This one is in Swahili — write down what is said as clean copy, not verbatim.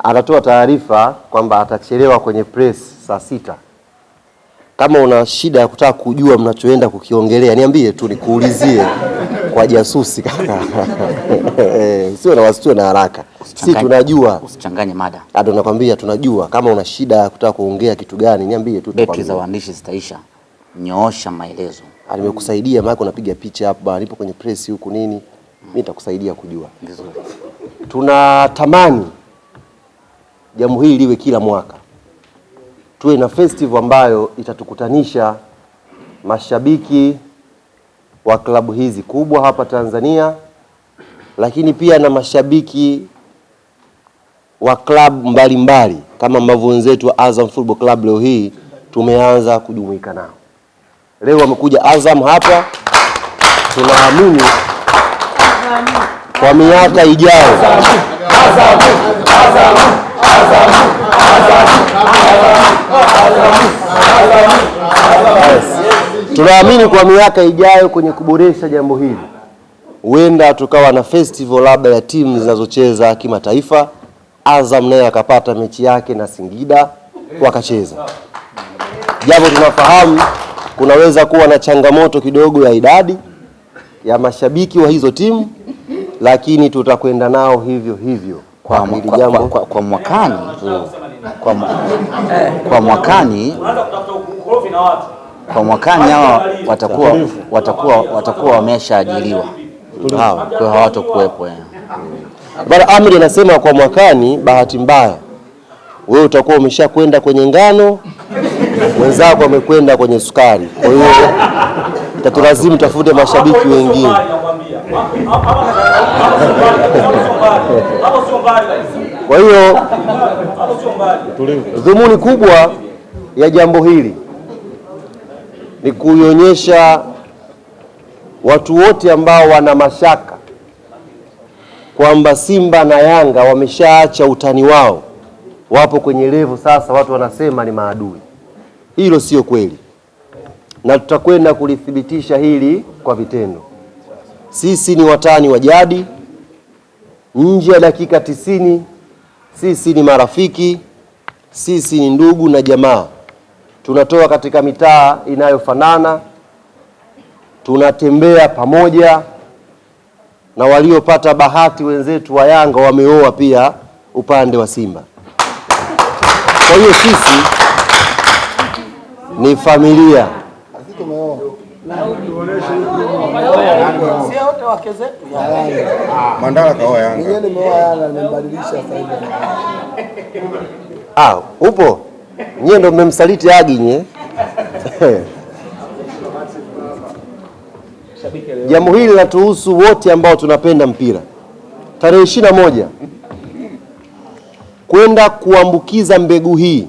anatoa taarifa kwamba atachelewa kwenye press saa 6. Kama una shida ya kutaka kujua mnachoenda kukiongelea, niambie tu nikuulizie kwa jasusi kaka. Sio na wasitue na haraka. Si tunajua. Usichanganye mada. Ndio nakwambia tunajua. Kama una shida ya kutaka kuongea kitu gani, niambie tu. Betri za waandishi zitaisha. Nyoosha maelezo. Nimekusaidia maana unapiga picha hapa bwana, nipo kwenye press huku nini. Mimi nitakusaidia kujua. Vizuri. Tunatamani jambo hili liwe kila mwaka. Tuwe na festival ambayo itatukutanisha mashabiki wa klabu hizi kubwa hapa Tanzania, lakini pia na mashabiki wa klabu mbalimbali kama ambavyo wenzetu wa Azam Football Club leo hii tumeanza kujumuika nao. Leo wamekuja Azam hapa, tunaamini kwa miaka ijayo tunaamini kwa miaka ijayo kwenye kuboresha jambo hili, huenda tukawa na festival labda ya timu zinazocheza kimataifa. Azam naye akapata mechi yake na Singida wakacheza. Japo tunafahamu kunaweza kuwa na changamoto kidogo ya idadi ya mashabiki wa hizo timu, lakini tutakwenda nao hivyo hivyo kwa mwakani. Kwa mwakani hao watakuwa wameshaajiriwa. Kwa hawatakuwepo. Bwana Amri anasema kwa mwakani, bahati mbaya wewe utakuwa umeshakwenda kwenye ngano, wenzako wamekwenda kwenye sukari. Kwa hiyo itatulazimu tafute mashabiki wengine. Kwa hiyo dhumuni kubwa ya jambo hili ni kuionyesha watu wote ambao wana mashaka kwamba Simba na Yanga wameshaacha utani wao, wapo kwenye level sasa watu wanasema ni maadui. Hilo sio kweli, na tutakwenda kulithibitisha hili kwa vitendo. Sisi ni watani wa jadi. Nje ya dakika 90 sisi ni marafiki, sisi ni ndugu na jamaa. Tunatoka katika mitaa inayofanana, tunatembea pamoja, na waliopata bahati wenzetu wa Yanga wameoa pia upande wa Simba. Kwa hiyo sisi ni familia. Mandala kaoa Yanga. Mimi nimeoa Yanga, nimebadilisha sasa hivi. Upo? Nyie ndio mmemsaliti Agi nye. Jambo hili linatuhusu wote ambao tunapenda mpira. Tarehe 21 kwenda kuambukiza mbegu hii